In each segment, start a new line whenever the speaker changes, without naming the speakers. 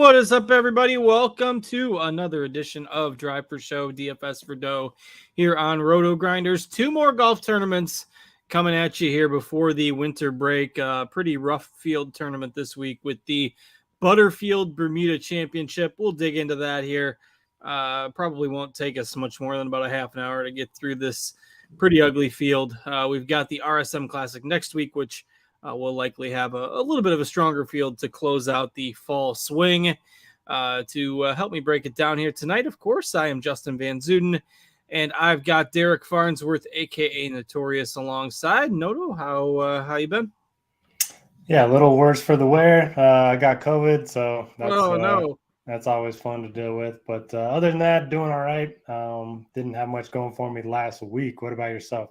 What is up, everybody? Welcome to another edition of Drive for Show, DFS for Dough, here on RotoGrinders. Two more golf tournaments coming at you here before the winter break. Pretty rough field tournament this week with the Butterfield Bermuda Championship. We'll dig into that here. Probably won't take us much more than about a half an hour to get through this pretty ugly field. We've got the RSM Classic next week, which we'll likely have a little bit of a stronger field to close out the fall swing. To help me break it down here tonight, of course, I am Justin Van Zuiden, and I've got Derek Farnsworth, a.k.a. Notorious, alongside. Noto, how you been?
Yeah, a little worse for the wear. I got COVID, so
no.
That's always fun to deal with. But other than that, doing all right. Didn't have much going for me last week. What about yourself?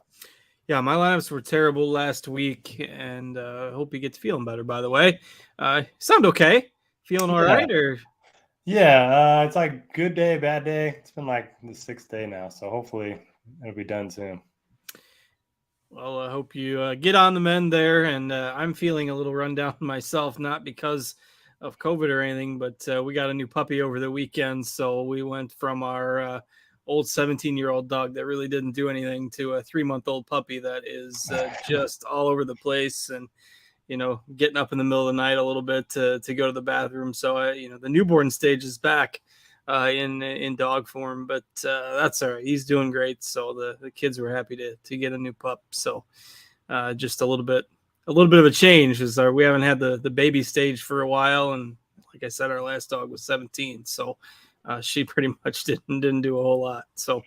Yeah, my lineups were terrible last week, and hope you get to feeling better, by the way. Sound okay? Feeling all right? Or
Yeah, it's like good day, bad day. It's been like the 6th day now, so hopefully it'll be done soon.
Well, I hope you get on the mend there, and I'm feeling a little run down myself, not because of COVID or anything, but we got a new puppy over the weekend, so we went from our old 17-year-old dog that really didn't do anything to a 3-month-old puppy that is just all over the place and, getting up in the middle of the night a little bit to go to the bathroom. So, the newborn stage is back in dog form, but that's all right. He's doing great. So the kids were happy to get a new pup. So just a little bit of a change is we haven't had the baby stage for a while. And like I said, our last dog was 17. So she pretty much didn't do a whole lot. So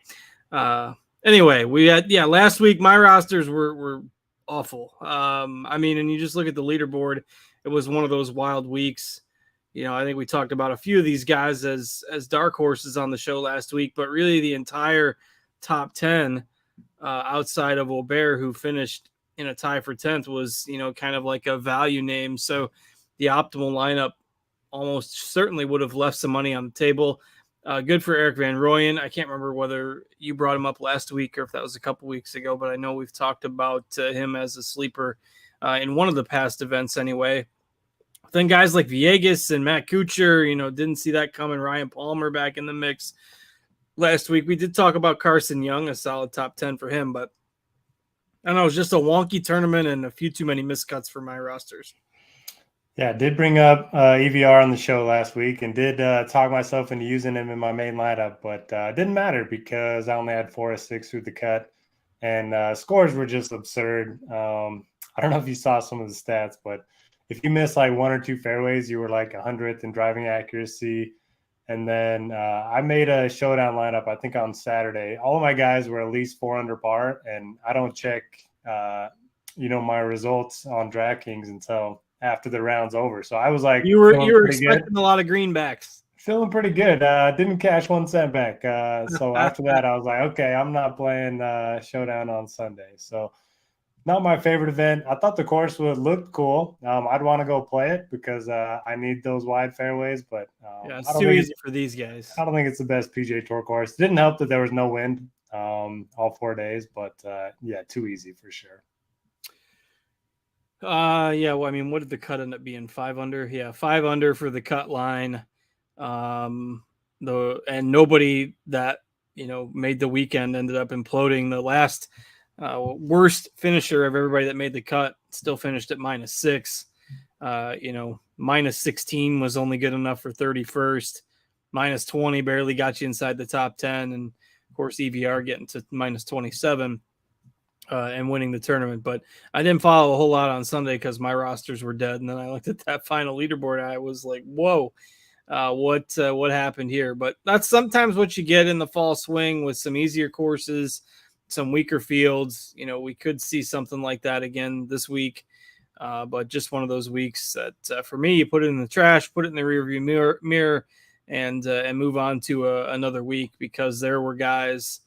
anyway, we had, last week, my rosters were awful. And you just look at the leaderboard, it was one of those wild weeks. I think we talked about a few of these guys as dark horses on the show last week, but really the entire top 10 outside of Aubert, who finished in a tie for 10th, was, kind of like a value name. So the optimal lineup almost certainly would have left some money on the table. Good for Erik van Rooyen. I can't remember whether you brought him up last week or if that was a couple weeks ago, but I know we've talked about him as a sleeper in one of the past events anyway. Then guys like Villegas and Matt Kuchar, didn't see that coming. Ryan Palmer back in the mix last week. We did talk about Carson Young, a solid top 10 for him, but I don't know, it was just a wonky tournament and a few too many miscuts for my rosters.
Yeah, I did bring up EVR on the show last week and did talk myself into using him in my main lineup, but it didn't matter because I only had 4 or 6 through the cut, and scores were just absurd. I don't know if you saw some of the stats, but if you missed like 1 or 2 fairways, you were like 100th in driving accuracy. And then I made a showdown lineup, I think on Saturday. All of my guys were at least 4 under par, and I don't check, my results on DraftKings until after the round's over. So I was like,
you were expecting a lot of greenbacks.
Feeling pretty good. Didn't cash 1 cent back. So after that, I was like, okay, I'm not playing Showdown on Sunday. So not my favorite event. I thought the course would look cool. I'd want to go play it because I need those wide fairways. But
it's too easy for these guys.
I don't think it's the best PGA Tour course. It didn't help that there was no wind all 4 days. But too easy for sure.
What did the cut end up being? 5 under? Yeah, 5 under for the cut line. And nobody that, made the weekend ended up imploding. The last worst finisher of everybody that made the cut still finished at -6. -16 was only good enough for 31st. -20 barely got you inside the top 10. And of course, EVR getting to -27. And winning the tournament, but I didn't follow a whole lot on Sunday because my rosters were dead. And then I looked at that final leaderboard and I was like, whoa, what happened here? But that's sometimes what you get in the fall swing with some easier courses, some weaker fields. We could see something like that again this week, but just one of those weeks that for me, you put it in the trash, put it in the rearview mirror and move on to another week, because there were guys,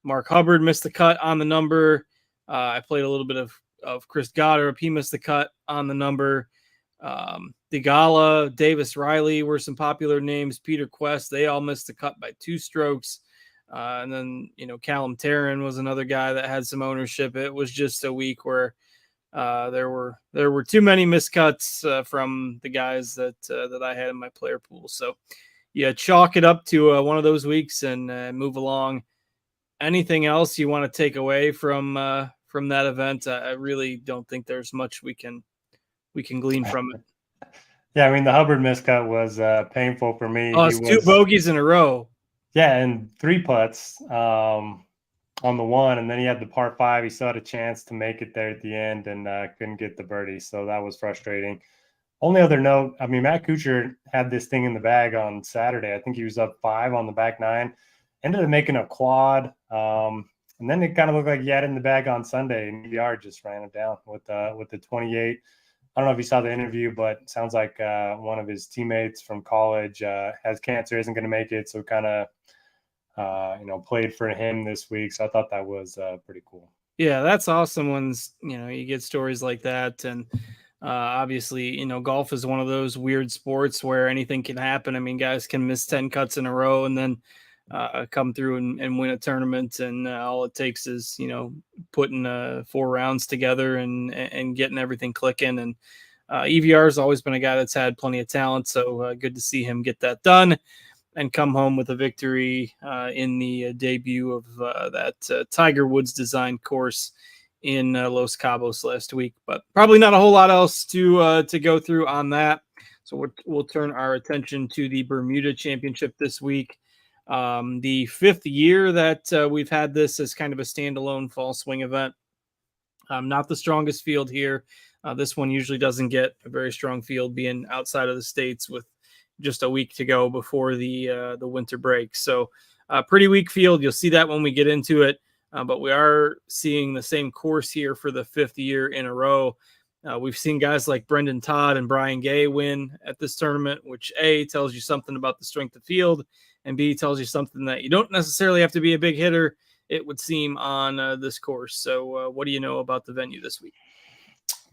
Mark Hubbard missed the cut on the number. I played a little bit of Chris Goddard. He missed the cut on the number. Degala, Davis Riley were some popular names. Peter Quest, they all missed the cut by 2 strokes. And then, Callum Tarrant was another guy that had some ownership. It was just a week where There were too many miscuts from the guys that I had in my player pool. So yeah, chalk it up to one of those weeks and move along. Anything else you want to take away from that event? I really don't think there's much we can glean from it.
Yeah, I mean the Hubbard miscut was painful for me.
Oh,
He
it's 2
was
bogeys in a row.
Yeah, and 3 putts on the one, and then he had the par 5. He still had a chance to make it there at the end and couldn't get the birdie, so that was frustrating. Only other note, I mean, Matt Kuchar had this thing in the bag on Saturday. I think he was up 5 on the back 9, ended up making a quad, and then it kind of looked like he had it in the bag on Sunday, and EVR just ran it down with the 28. I don't know if you saw the interview, but it sounds like one of his teammates from college has cancer, isn't going to make it, so kind of played for him this week. So I thought that was pretty cool.
Yeah, that's awesome when you get stories like that. And obviously, golf is one of those weird sports where anything can happen. I mean, guys can miss 10 cuts in a row and then come through and win a tournament, and all it takes is putting 4 rounds together and getting everything clicking. And EVR has always been a guy that's had plenty of talent, so good to see him get that done and come home with a victory in the debut of that Tiger Woods designed course in Los Cabos last week. But probably not a whole lot else to go through on that. So we'll turn our attention to the Bermuda Championship this week. The 5th year that we've had this as kind of a standalone fall swing event. Not the strongest field here. This one usually doesn't get a very strong field, being outside of the States with just a week to go before the winter break. So pretty weak field. You'll see that when we get into it. But we are seeing the same course here for the 5th year in a row. We've seen guys like Brendan Todd and Brian Gay win at this tournament, which A, tells you something about the strength of field, and B, tells you something that you don't necessarily have to be a big hitter, it would seem, on this course. So what do you know about the venue this week?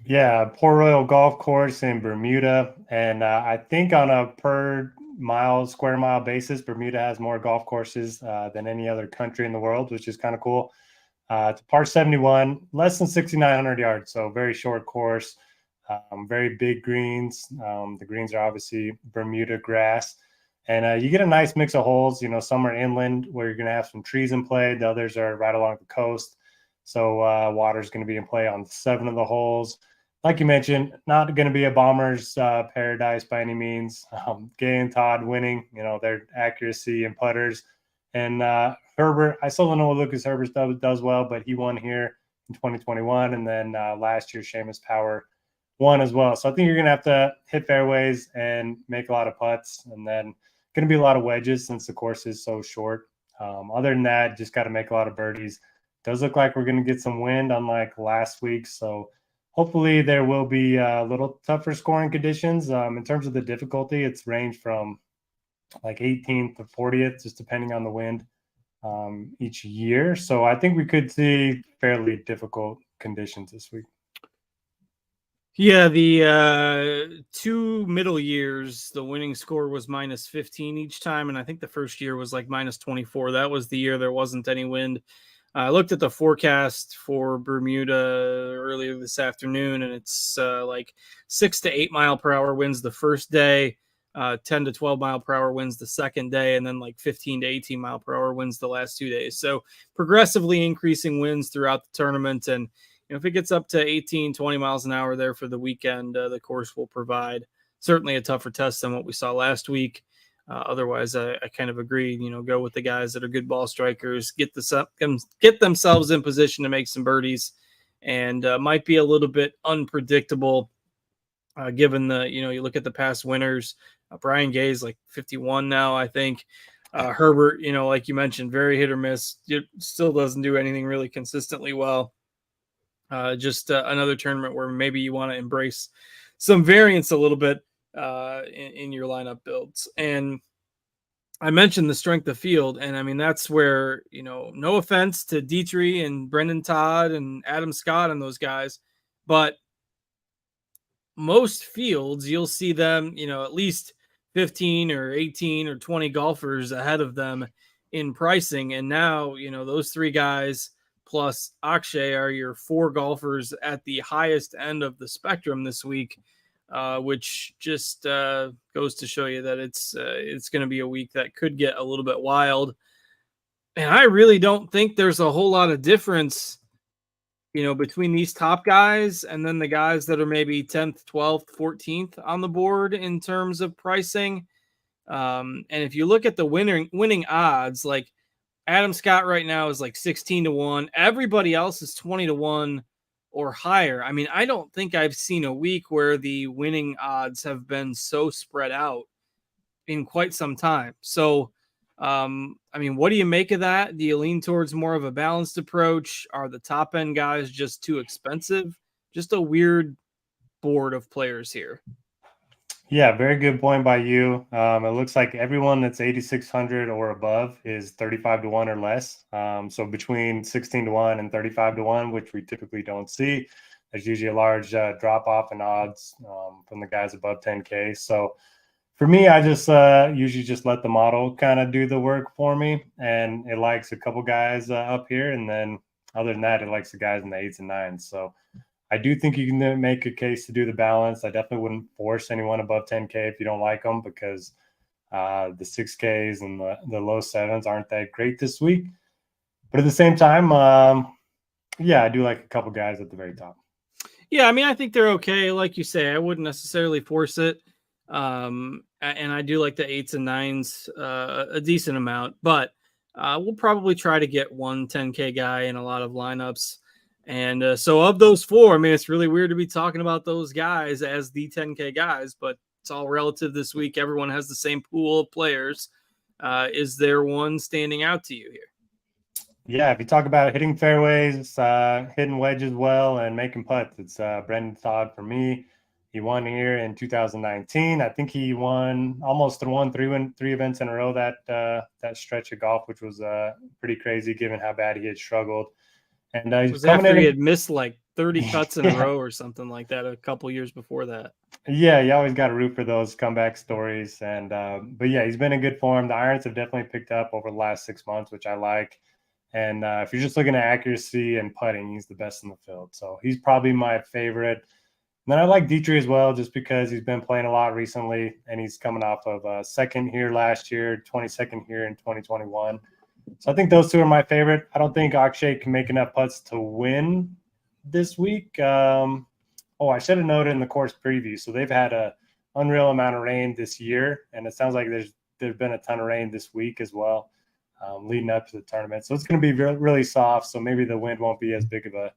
Yeah, Port Royal Golf Course in Bermuda. And I think on a per square mile basis, Bermuda has more golf courses than any other country in the world, which is kind of cool. It's par 71, less than 6,900 yards, so very short course, very big greens. The greens are obviously Bermuda grass. And you get a nice mix of holes. Some are inland where you're going to have some trees in play. The others are right along the coast. So water is going to be in play on 7 of the holes. Like you mentioned, not going to be a bomber's paradise by any means. Gay and Todd winning, their accuracy and putters. And Herbert, I still don't know what Lucas Herbert does well, but he won here in 2021. And then last year, Seamus Power won as well. So I think you're going to have to hit fairways and make a lot of putts. And then going to be a lot of wedges since the course is so short. Other than that, just got to make a lot of birdies. Does look like we're going to get some wind unlike last week. So hopefully there will be a little tougher scoring conditions. In terms of the difficulty, it's ranged from like 18th to 40th, just depending on the wind each year. So I think we could see fairly difficult conditions this week.
Yeah, the 2 middle years, the winning score was -15 each time. And I think the first year was like -24. That was the year there wasn't any wind. I looked at the forecast for Bermuda earlier this afternoon, and it's like 6 to 8 mile per hour winds the first day, 10 to 12 mile per hour winds the second day, and then like 15 to 18 mile per hour winds the last 2 days. So progressively increasing winds throughout the tournament. And if it gets up to 18, 20 miles an hour there for the weekend, the course will provide certainly a tougher test than what we saw last week. Otherwise, I kind of agree. Go with the guys that are good ball strikers, get themselves in position to make some birdies, and might be a little bit unpredictable given you look at the past winners. Brian Gay is like 51 now, I think. Herbert, like you mentioned, very hit or miss. It still doesn't do anything really consistently well. Just another tournament where maybe you want to embrace some variance a little bit in your lineup builds. And I mentioned the strength of field, and I mean that's where no offense to Dietrich and Brendan Todd and Adam Scott and those guys, but most fields you'll see them at least 15 or 18 or 20 golfers ahead of them in pricing. And now those 3 guys plus Akshay are your 4 golfers at the highest end of the spectrum this week, which just goes to show you that it's going to be a week that could get a little bit wild. And I really don't think there's a whole lot of difference, between these top guys and then the guys that are maybe 10th, 12th, 14th on the board in terms of pricing. And if you look at the winning odds, like Adam Scott right now is like 16-1. Everybody else is 20-1 or higher. I mean, I don't think I've seen a week where the winning odds have been so spread out in quite some time. So, I mean, what do you make of that? Do you lean towards more of a balanced approach? Are the top end guys just too expensive? Just a weird board of players here.
Yeah, very good point by you. It looks like everyone that's 8,600 or above is 35-1 or less. So between 16-1 and 35-1, which we typically don't see, there's usually a large drop off in odds from the guys above 10K. So for me, I just usually just let the model kind of do the work for me, and it likes a couple guys up here, and then other than that, it likes the guys in the 8s and 9s. So I do think you can make a case to do the balance. I definitely wouldn't force anyone above 10K if you don't like them, because the 6Ks and the low 7s aren't that great this week. But at the same time, yeah, I do like a couple guys at the very top.
Yeah, I mean, I think they're okay. Like you say, I wouldn't necessarily force it. And I do like the 8s and 9s a decent amount, but we'll probably try to get one 10K guy in a lot of lineups. And so of those 4, I mean, it's really weird to be talking about those guys as the 10K guys, but it's all relative this week. Everyone has the same pool of players. Is there one standing out to you here?
Yeah, if you talk about hitting fairways, hitting wedges well, and making putts, it's Brendan Todd for me. He won here in 2019. I think he almost won three events in a row that stretch of golf, which was pretty crazy given how bad he had struggled. And he's
was
coming
after
in.
He had missed like 30 cuts in a row or something like that a couple years before that.
Yeah, you always got to root for those comeback stories. And but yeah, he's been in good form. The irons have definitely picked up over the last 6 months, which I like. And if you're just looking at accuracy and putting, he's the best in the field. So he's probably my favorite. And then I like Dietrich as well, just because he's been playing a lot recently, and he's coming off of second here last year, 22nd here in 2021. So I think those 2 are my favorite. I don't think Akshay can make enough putts to win this week. I should have noted in the course preview. So they've had an unreal amount of rain this year, and it sounds like there's been a ton of rain this week as well, leading up to the tournament. So it's going to be really soft. So maybe the wind won't be as big of a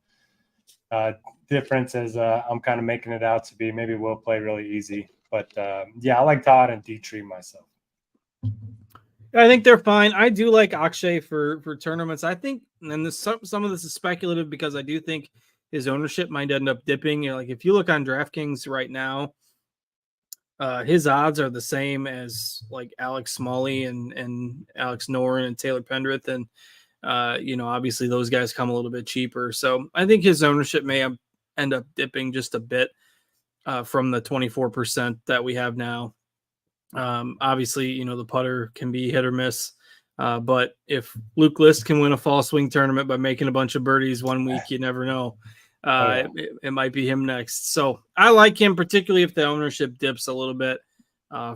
difference as I'm kind of making it out to be. Maybe we'll play really easy. But yeah, I like Todd and Dietrich myself.
I think they're fine. I do like Akshay for tournaments. I think, and some of this is speculative because I do think his ownership might end up dipping. Like if you look on DraftKings right now, his odds are the same as like Alex Smalley and Alex Noren and Taylor Pendrith, and obviously those guys come a little bit cheaper. So I think his ownership may end up dipping just a bit from the 24% that we have now. Obviously, the putter can be hit or miss. But if Luke List can win a fall swing tournament by making a bunch of birdies one week, you never know. It might be him next. So I like him, particularly if the ownership dips a little bit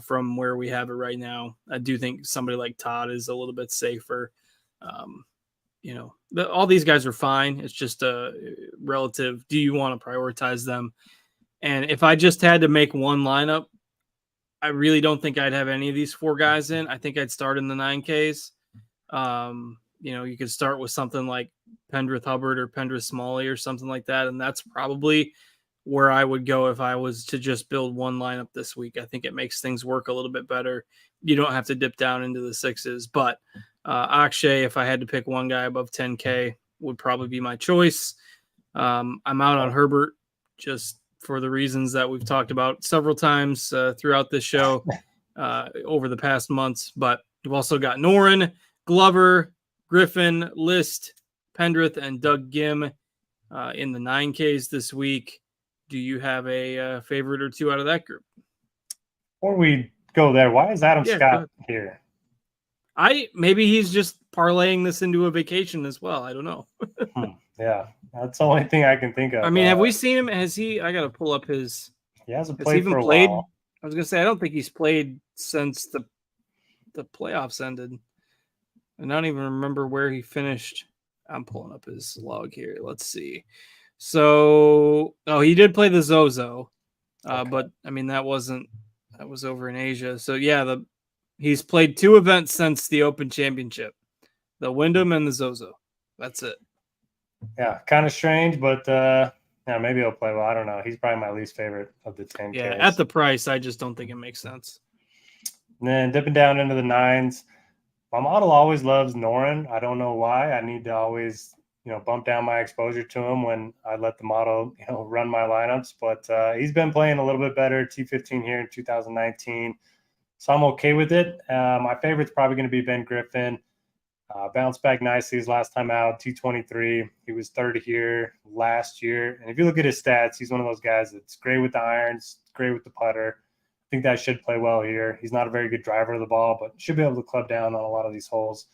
from where we have it right now. I do think somebody like Todd is a little bit safer. All these guys are fine. It's just a relative. Do you want to prioritize them? And if I just had to make one lineup, I really don't think I'd have any of these 4 guys in. I think I'd start in the 9Ks. You could start with something like Pendrith Hubbard or Pendrith Smalley or something like that. And that's probably where I would go if I was to just build one lineup this week. I think it makes things work a little bit better. You don't have to dip down into the 6s, but Akshay, if I had to pick one guy above 10K, would probably be my choice. I'm out on Herbert just for the reasons that we've talked about several times throughout this show over the past months. But we've also got Noren, Glover, Griffin, List, Pendrith, and Doug Gim in the 9Ks this week. Do you have a favorite or 2 out of that group?
Before we go there, why is Adam Scott here?
Maybe he's just parlaying this into a vacation as well. I don't know.
Yeah, that's the only thing I can think of.
I mean, have we seen him? Has he? I got to pull up his.
He hasn't
Has he
played
even
for a
played?
while.
I was gonna say I don't think he's played since the playoffs ended. I don't even remember where he finished. I'm pulling up his log here. Let's see. So, he did play the Zozo,
Okay.
but I mean that was over in Asia. So yeah, he's played 2 events since the Open Championship, the Wyndham and the Zozo. That's it.
Yeah, kind of strange, but yeah, maybe he'll play well. I don't know. He's probably my least favorite of the 10Ks.
Yeah, at the price, I just don't think it makes sense.
And then dipping down into the 9s, my model always loves Norin. I don't know why. I need to always, bump down my exposure to him when I let the model, run my lineups. But he's been playing a little bit better, T15 here in 2019. So I'm okay with it. My favorite's probably going to be Ben Griffin. Bounced back nicely his last time out, T23. He was 3rd here last year. And if you look at his stats, he's one of those guys that's great with the irons, great with the putter. I think that should play well here. He's not a very good driver of the ball, but should be able to club down on a lot of these holes.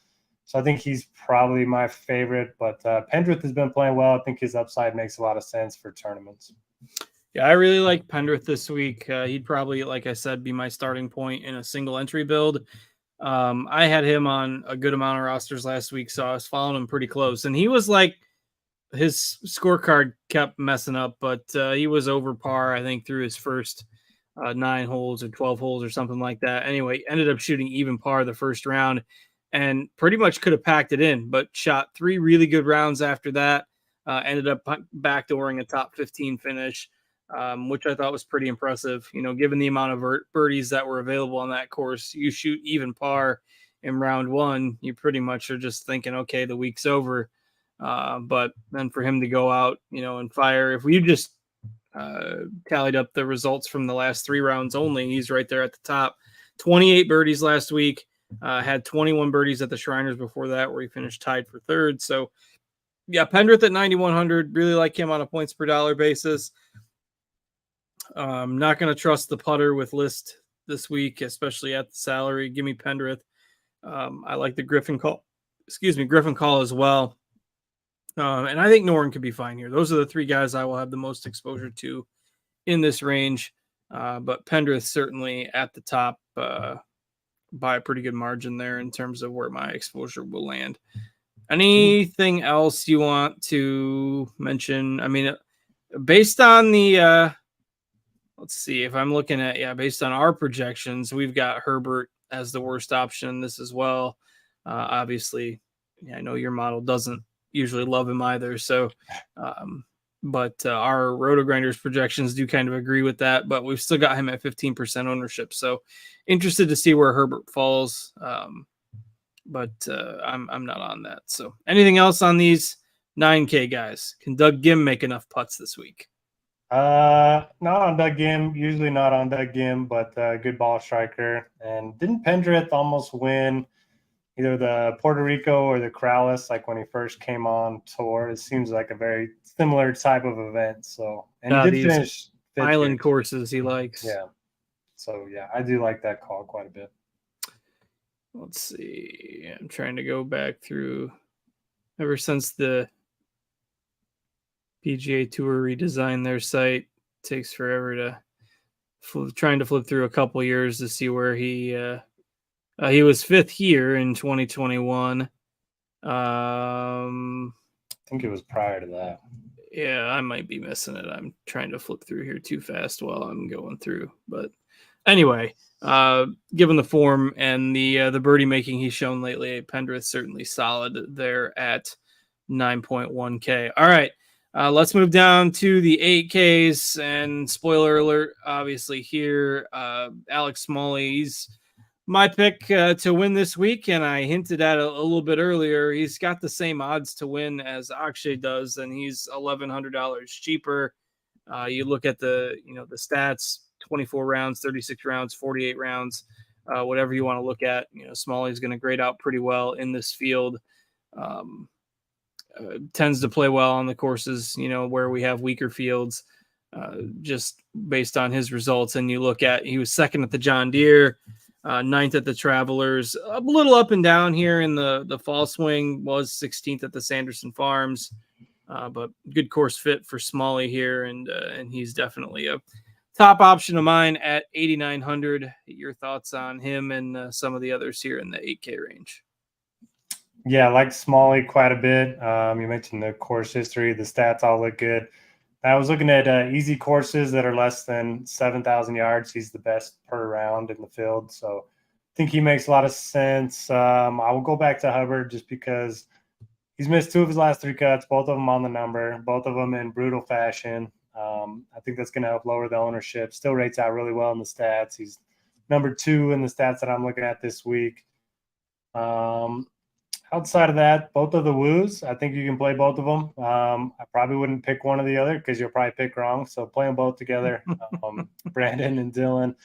So I think he's probably my favorite. But Pendrith has been playing well. I think his upside makes a lot of sense for tournaments.
Yeah, I really like Pendrith this week. He'd probably, like I said, be my starting point in a single entry build. I had him on a good amount of rosters last week, so I was following him pretty close. And he was like, his scorecard kept messing up, but he was over par, I think, through his first 9 holes or 12 holes or something like that. Anyway, ended up shooting even par the first round and pretty much could have packed it in, but shot 3 really good rounds after that. Ended up backdooring a top 15 finish, which I thought was pretty impressive. Given the amount of birdies that were available on that course, you shoot even par in round 1, you pretty much are just thinking, okay, the week's over. But then for him to go out, and fire, if we just tallied up the results from the last 3 rounds only, he's right there at the top. 28 birdies last week, had 21 birdies at the Shriners before that, where he finished tied for 3rd. So yeah, Pendrith at 9,100, really like him on a points per dollar basis. Not going to trust the putter with List this week, especially at the salary. Give me Pendrith. I like the Griffin call as well. And I think Norin could be fine here. Those are the 3 guys I will have the most exposure to in this range. But Pendrith certainly at the top by a pretty good margin there in terms of where my exposure will land. Anything else you want to mention? I mean, based on the let's see, if I'm looking at, based on our projections, we've got Herbert as the worst option in this as well. Obviously, I know your model doesn't usually love him either. So, but our RotoGrinders projections do kind of agree with that, but we've still got him at 15% ownership. So interested to see where Herbert falls. But I'm not on that. So anything else on these 9K guys? Can Doug Gim make enough putts this week?
Not on Doug Gim. Usually not on Doug Gim, but good ball striker. And didn't Pendrith almost win either the Puerto Rico or the Corrales, like when he first came on tour? It seems like a very similar type of event. So, and he did finish
island courses he likes.
Yeah. So yeah, I do like that call quite a bit.
Let's see. I'm trying to go back through ever since the PGA Tour redesigned their site. It takes forever to trying to flip through a couple years to see where he was 5th here in 2021.
I think it was prior to that.
Yeah, I might be missing it. I'm trying to flip through here too fast while I'm going through. But anyway, given the form and the birdie making he's shown lately, Pendrith certainly solid there at 9.1K. All right, let's move down to the 8Ks. And spoiler alert, obviously here, Alex Smalley, he's my pick to win this week, and I hinted at it a little bit earlier. He's got the same odds to win as Akshay does, and he's $1,100 cheaper. You look at the stats: 24 rounds, 36 rounds, 48 rounds, whatever you want to look at. Smalley's going to grade out pretty well in this field. Tends to play well on the courses, where we have weaker fields, just based on his results. And you look at, he was 2nd at the John Deere. 9th at the Travelers. A little up and down here in the fall swing. Was 16th at the Sanderson Farms. But good course fit for Smalley here, and he's definitely a top option of mine at 8,900. Your thoughts on him and some of the others here in the 8K range?
Yeah, I like Smalley quite a bit. You mentioned the course history. The stats all look good. I was looking at easy courses that are less than 7,000 yards. He's the best per round in the field. So I think he makes a lot of sense. I will go back to Hubbard just because he's missed 2 of his last 3 cuts, both of them on the number, both of them in brutal fashion. I think that's going to help lower the ownership. Still rates out really well in the stats. He's number 2 in the stats that I'm looking at this week. Outside of that, both of the Woos, I think you can play both of them. I probably wouldn't pick one or the other because you'll probably pick wrong. So play them both together. Brandon and Dylan,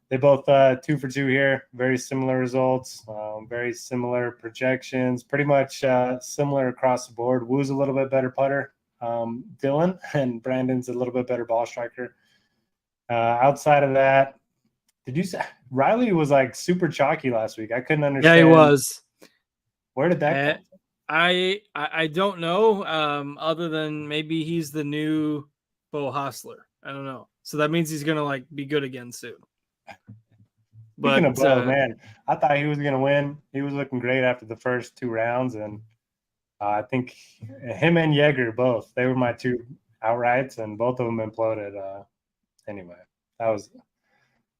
they both 2 for 2 here. Very similar results, very similar projections, pretty much similar across the board. Woo's a little bit better putter, Dylan, and Brandon's a little bit better ball striker. Outside of that, did you say Riley was like super chalky last week? I couldn't understand.
Yeah, he was.
Where did that come from?
I don't know. Other than maybe he's the new Bo Hostler. I don't know. So that means he's gonna like be good again soon.
Speaking of Bo, man, I thought he was gonna win. He was looking great after the first 2 rounds, and I think him and Yeager both. They were my 2 outrights, and both of them imploded. Anyway, that was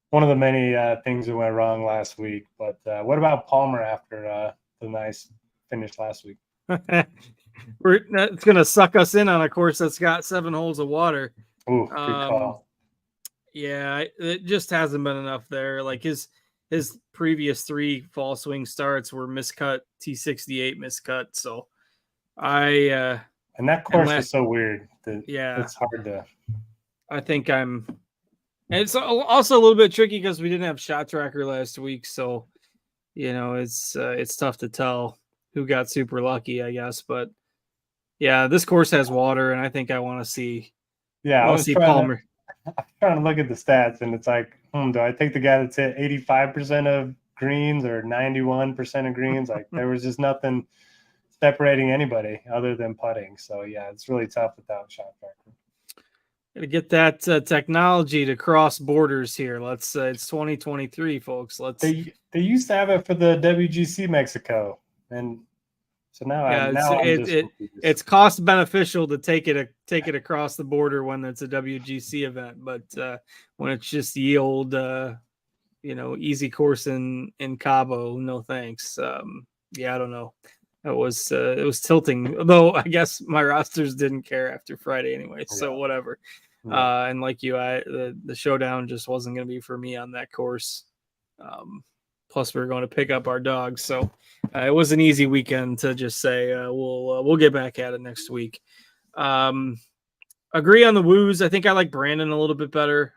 one of the many things that went wrong last week. But what about Palmer after the nice finish last week?
It's going to suck us in on a course that's got 7 holes of water.
Ooh, good call.
Yeah, it just hasn't been enough there. Like his previous 3 fall swing starts were miscut, T68 miscut. So and
that course is so weird.
Yeah,
it's hard to.
I think and it's also a little bit tricky because we didn't have Shot Tracker last week, so it's tough to tell who got super lucky, I guess. But yeah, this course has water, and I think I want to see.
Yeah, I was
Palmer.
I'm trying to look at the stats, and it's like, do I take the guy that's hit 85% of greens or 91% of greens? Like, there was just nothing separating anybody other than putting. So yeah, it's really tough without Shot Tracker.
Gotta get that technology to cross borders here. It's 2023, folks.
They used to have it for the WGC Mexico, and so now
it's cost beneficial to take it across the border when it's a WGC event, but when it's just the old easy course in Cabo, no thanks. Yeah, I don't know. It was tilting, although I guess my rosters didn't care after Friday anyway, so whatever. And like you, the showdown just wasn't going to be for me on that course. Plus, we were going to pick up our dogs, so it was an easy weekend to just say we'll get back at it next week. Agree on the Woos. I think I like Brandon a little bit better.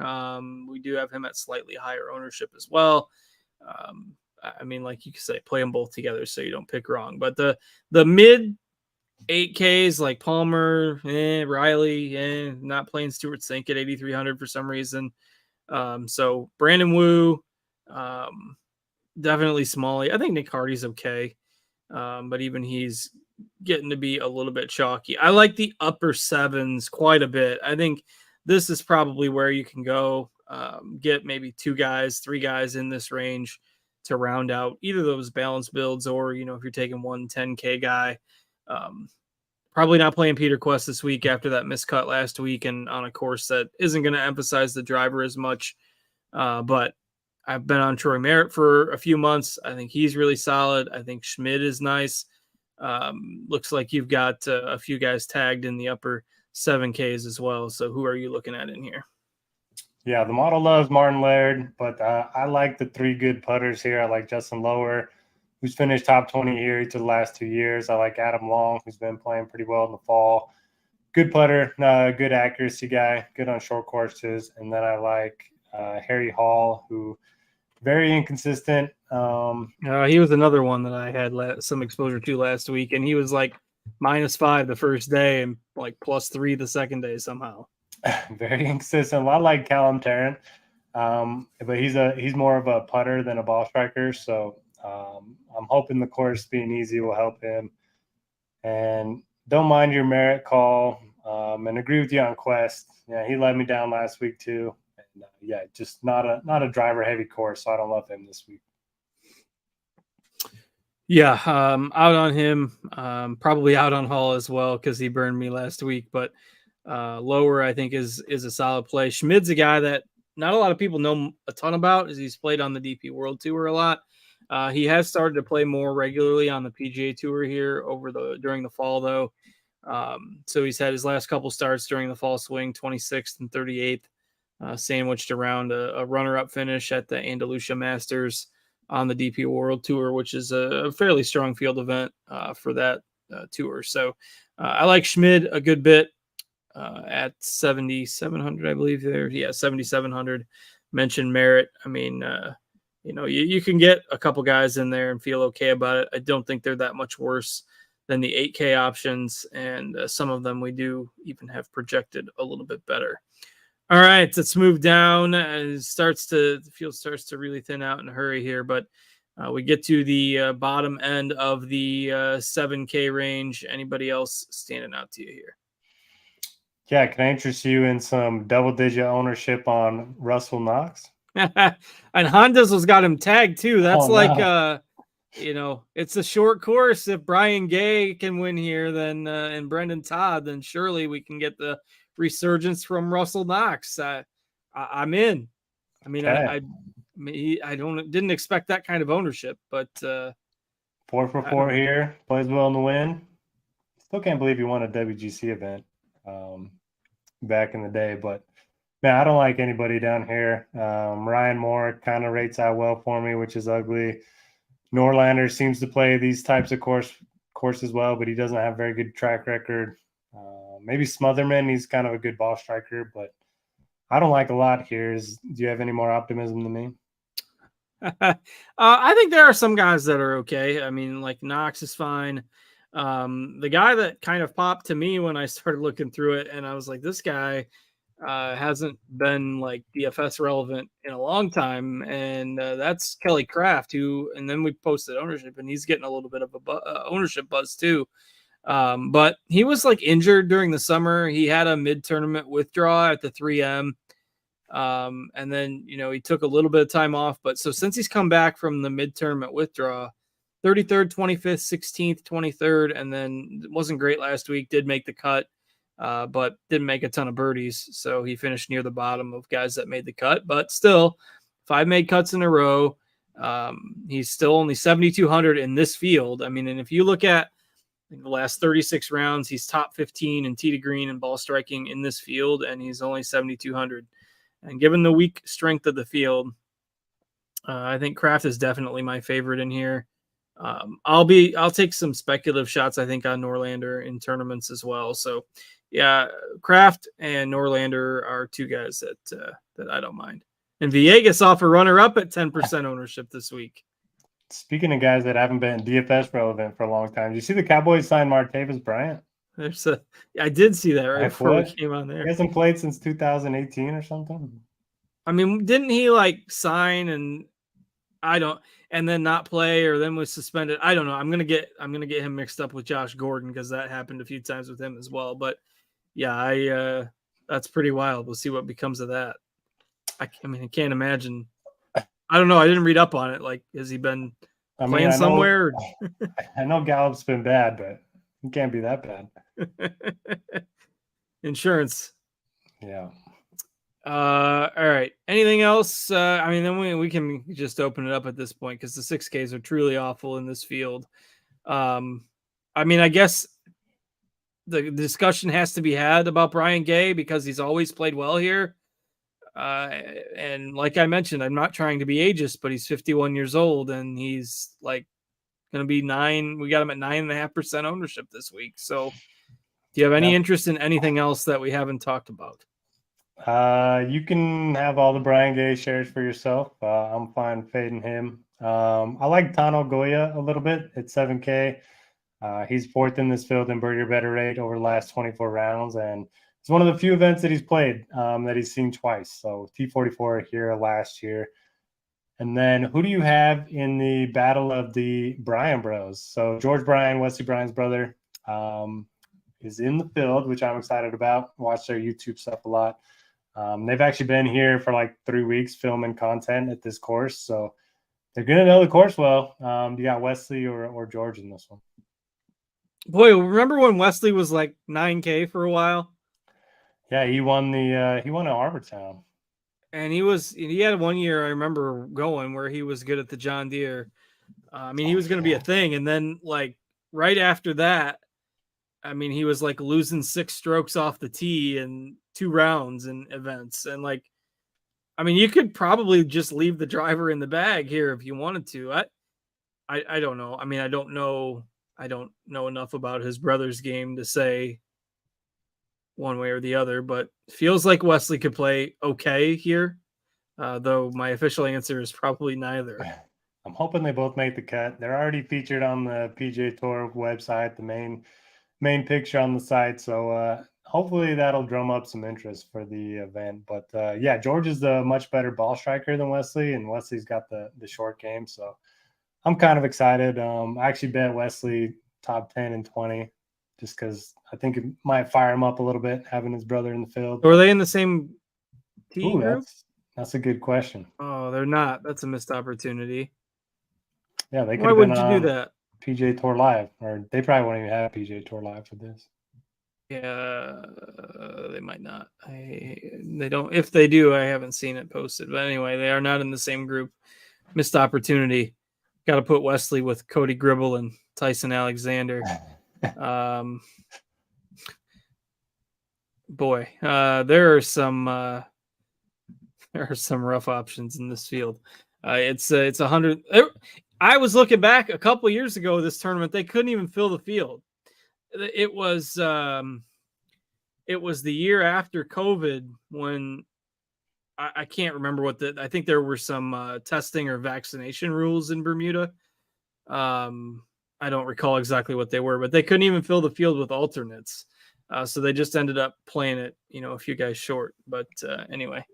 We do have him at slightly higher ownership as well. I mean, like you could say, play them both together so you don't pick wrong. But the mid 8Ks like Palmer, Riley, not playing Stuart Sink at 8,300 for some reason. So Brandon Wu, definitely Smalley. I think Nick Hardy's okay, but even he's getting to be a little bit chalky. I like the upper 7s quite a bit. I think this is probably where you can go get maybe 2 guys, 3 guys in this range to round out either those balance builds or, if you're taking one 10K guy. Probably not playing Peter Quest this week after that miscut last week and on a course that isn't going to emphasize the driver as much. But I've been on Troy Merritt for a few months. I think he's really solid. I think Schmidt is nice. Looks like you've got a few guys tagged in the upper 7Ks as well. So who are you looking at in here?
Yeah, the model loves Martin Laird, but I like the 3 good putters here. I like Justin Lower, who's finished top 20 here each of the last 2 years. I like Adam Long, who's been playing pretty well in the fall. Good putter, good accuracy guy, good on short courses. And then I like Harry Hall, who very inconsistent.
He was another one that I had some exposure to last week, and he was like -5 the first day and like +3 the second day somehow.
Very inconsistent. A lot like Callum Tarrant. But he's more of a putter than a ball striker. So I'm hoping the course being easy will help him. And don't mind your Merritt call. And agree with you on Quest. Yeah, he let me down last week too. And yeah, just not a driver heavy course, so I don't love him this week.
Yeah, out on him. Probably out on Hall as well because he burned me last week. But lower, I think, is a solid play. Schmid's a guy that not a lot of people know a ton about, as he's played on the DP World Tour a lot. He has started to play more regularly on the PGA Tour here during the fall, though. So he's had his last couple starts during the fall swing, 26th and 38th, sandwiched around a runner-up finish at the Andalusia Masters on the DP World Tour, which is a fairly strong field event for that tour. So I like Schmid a good bit at 7,700, I believe there. Yeah, 7,700. Mentioned Merritt. I mean, you can get a couple guys in there and feel okay about it. I don't think they're that much worse than the 8K options, and some of them we do even have projected a little bit better. All right, let's move down. The field starts to really thin out in a hurry here, but we get to the bottom end of the 7K range. Anybody else standing out to you here?
Yeah, can I interest you in some double-digit ownership on Russell Knox?
And Honda's got him tagged too. That's it's a short course. If Brian Gay can win here, then and Brendan Todd, then surely we can get the resurgence from Russell Knox. I'm in. I mean, okay. I didn't expect that kind of ownership, but
4 for 4 here, plays well in the win. Still can't believe he won a WGC event back in the day, but man, I don't like anybody down here. Ryan Moore kind of rates out well for me, which is ugly. Norlander seems to play these types of courses well, but he doesn't have a very good track record. Maybe Smotherman, he's kind of a good ball striker, but I don't like a lot here. Do you have any more optimism than me?
I think there are some guys that are okay. I mean, like Knox is fine. The guy that kind of popped to me when I started looking through it, and I was like, this guy hasn't been like DFS relevant in a long time, and that's Kelly Kraft, and then we posted ownership, and he's getting a little bit of a ownership buzz too. But he was like injured during the summer. He had a mid-tournament withdrawal at the 3M. And then, he took a little bit of time off, but so since he's come back from the mid-tournament withdrawal, 33rd, 25th, 16th, 23rd, and then it wasn't great last week, did make the cut, but didn't make a ton of birdies. So he finished near the bottom of guys that made the cut, but still 5 made cuts in a row. He's still only 7,200 in this field. I mean, and if you look at the last 36 rounds, he's top 15 in tee to green and ball striking in this field, and he's only 7,200. And given the weak strength of the field, I think Kraft is definitely my favorite in here. I'll take some speculative shots, I think, on Norlander in tournaments as well. So yeah, Kraft and Norlander are 2 guys that I don't mind. And Villegas off a runner up at 10% ownership this week.
Speaking of guys that haven't been DFS relevant for a long time, do you see the Cowboys sign Martavis Bryant?
I did see that right before we came on there.
He hasn't played since 2018 or something.
I mean, didn't he sign and then not play, or then was suspended? I don't know. I'm gonna get him mixed up with Josh Gordon because that happened a few times with him as well. But yeah, that's pretty wild. We'll see what becomes of that. I can't imagine. I don't know. I didn't read up on it. Like, has he been playing somewhere?
I know Gallup's been bad, but it can't be that bad.
Insurance.
Yeah.
All right. Anything else? Then we can just open it up at this point because the 6Ks are truly awful in this field. I guess the discussion has to be had about Brian Gay because he's always played well here. And like I mentioned, I'm not trying to be ageist, but he's 51 years old and he's going to be 9. We got him at 9.5% ownership this week. So do you have any interest in anything else that we haven't talked about?
You can have all the Brian Gay shares for yourself. I'm fine fading him. I like Tano Goya a little bit at 7K. He's 4th in this field in birdie better rate over the last 24 rounds. And it's one of the few events that he's played that he's seen twice. So T44 here last year. And then who do you have in the battle of the Bryan bros? So George Bryan, Wesley Bryan's brother, is in the field, which I'm excited about. Watch their YouTube stuff a lot. They've actually been here for like 3 weeks filming content at this course. So they're going to know the course well. You got Wesley or George in this one?
Boy, remember when Wesley was like 9K for a while?
Yeah, he won at Arbortown.
And he had 1 year I remember going where he was good at the John Deere. I mean, he was going to be a thing. And then like right after that, I mean, he was like losing 6 strokes off the tee in 2 rounds in events. And like, I mean, you could probably just leave the driver in the bag here if you wanted to. I don't know. I mean, I don't know enough about his brother's game to say one way or the other, but feels like Wesley could play okay here. Though my official answer is probably neither.
I'm hoping they both make the cut. They're already featured on the PGA Tour website, the main picture on the site. So hopefully that'll drum up some interest for the event. But yeah, George is the much better ball striker than Wesley, and Wesley's got the short game. So I'm kind of excited. I actually bet Wesley top 10 and 20 just because I think it might fire him up a little bit having his brother in the field.
Are they in the same team group?
That's a good question.
Oh, they're not. That's a missed opportunity.
Yeah, they could.
Why wouldn't you do that?
PGA Tour Live, or they probably won't even have PGA Tour Live for this.
Yeah, they might not. They don't. If they do, I haven't seen it posted. But anyway, they are not in the same group. Missed opportunity. Got to put Wesley with Cody Gribble and Tyson Alexander. Boy, there are some rough options in this field. It's 100. I was looking back a couple years ago. This tournament, they couldn't even fill the field. It was the year after COVID when I can't remember I think there were some testing or vaccination rules in Bermuda. I don't recall exactly what they were, but they couldn't even fill the field with alternates. So they just ended up playing it, a few guys short. But anyway.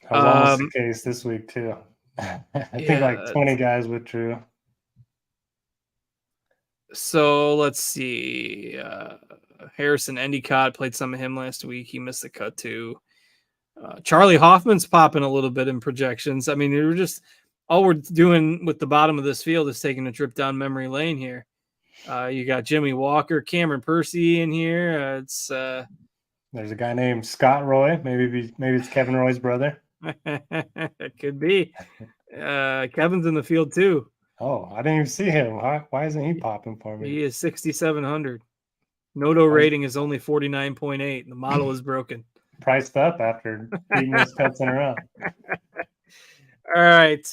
That was almost the case this week too. I think like 20 guys withdrew.
So let's see. Harrison Endicott played some of him last week. He missed the cut too. Charlie Hoffman's popping a little bit in projections. I mean, all we're doing with the bottom of this field is taking a trip down memory lane here. You got Jimmy Walker, Cameron Percy in here.
There's a guy named Scott Roy. Maybe it's Kevin Roy's brother.
It could be. Kevin's in the field too.
Oh, I didn't even see him. Why isn't he popping for me?
He is 6,700. Noto rating is only 49.8. The model is broken.
Priced up after beating those cuts in a row.
All right.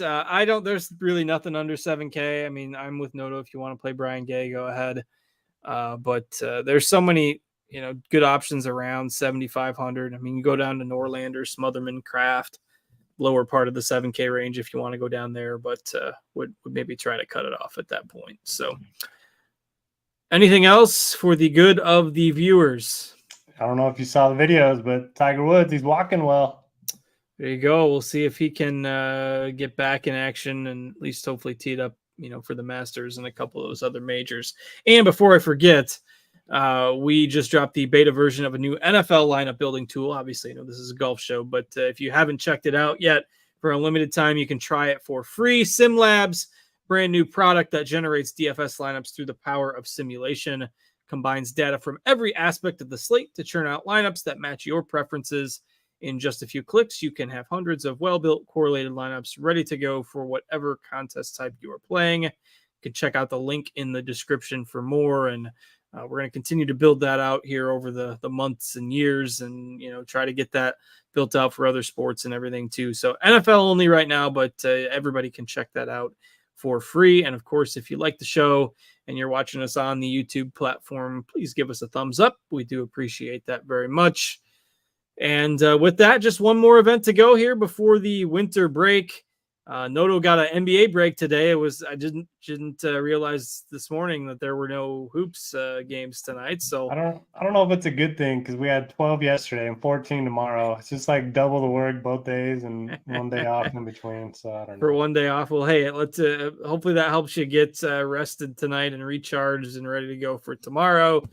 There's really nothing under 7K. I mean, I'm with Noto. If you want to play Brian Gay, go ahead. But there's so many, good options around 7,500. I mean, you go down to Norlander, Smotherman, Kraft, lower part of the 7K range if you want to go down there, but would maybe try to cut it off at that point. So anything else for the good of the viewers?
I don't know if you saw the videos, but Tiger Woods, he's walking well.
There you go. We'll see if he can get back in action and at least hopefully tee it up, for the Masters and a couple of those other majors. And before I forget, we just dropped the beta version of a new NFL lineup building tool. Obviously, this is a golf show, but if you haven't checked it out yet, for a limited time, you can try it for free. SimLabs, brand new product that generates DFS lineups through the power of simulation, combines data from every aspect of the slate to churn out lineups that match your preferences. In just a few clicks, you can have hundreds of well-built correlated lineups ready to go for whatever contest type you are playing. You can check out the link in the description for more, and we're going to continue to build that out here over the months and years, and try to get that built out for other sports and everything too. So NFL only right now, but everybody can check that out for free. And of course, if you like the show and you're watching us on the YouTube platform, please give us a thumbs up. We do appreciate that very much. And with that, just one more event to go here before the winter break. Noto got an NBA break today. I didn't realize this morning that there were no hoops games tonight. So
I don't know if it's a good thing because we had 12 yesterday and 14 tomorrow. It's just like double the work both days and one day off in between. So I don't know.
For one day off. Well, hey, let's hopefully that helps you get rested tonight and recharged and ready to go for tomorrow.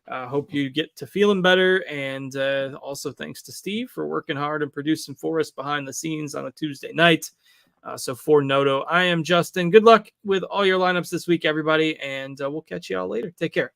Hope you get to feeling better. And also thanks to Steve for working hard and producing for us behind the scenes on a Tuesday night. So for Noto, I am Justin. Good luck with all your lineups this week, everybody. And we'll catch you all later. Take care.